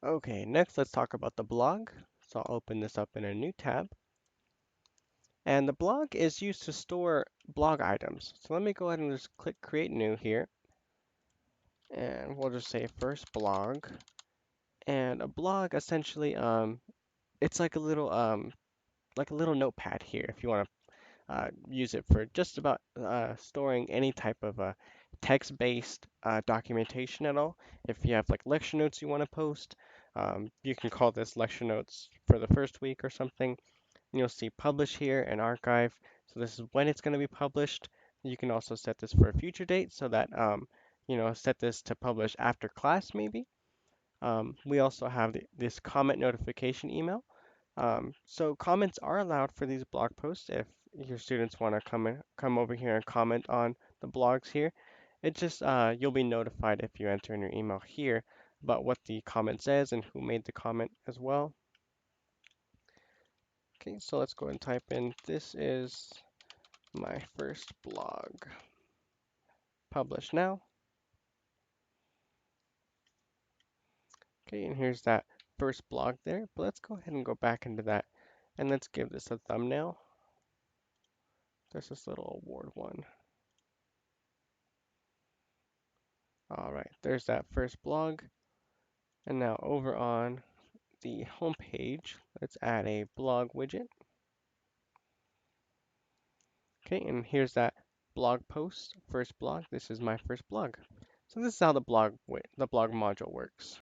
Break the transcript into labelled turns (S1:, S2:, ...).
S1: Okay, next let's talk about the blog. So I'll open this up in a new tab. And the blog is used to store blog items. So let me go ahead and just click create new here. And we'll just say first blog. And a blog essentially, it's like a little notepad here if you want to use it for just about storing any type of text-based documentation at all. If you have like lecture notes you want to post, you can call this lecture notes for the first week or something. You'll see publish here and archive. So this is when it's going to be published. You can also set this for a future date so that set this to publish after class maybe. We also have this comment notification email. So comments are allowed for these blog posts if your students want to come over here and comment on the blogs here. It just you'll be notified if you enter in your email here about what the comment says and who made the comment as well. Okay, so let's go and type in this is my first blog. Publish now. Okay, and here's that first blog there. But let's go ahead and go back into that and let's give this a thumbnail. There's this little award one. All right, there's that first blog. And now over on the home page, let's add a blog widget. Okay, and here's that blog post, first blog. This is my first blog. So this is how the blog module works.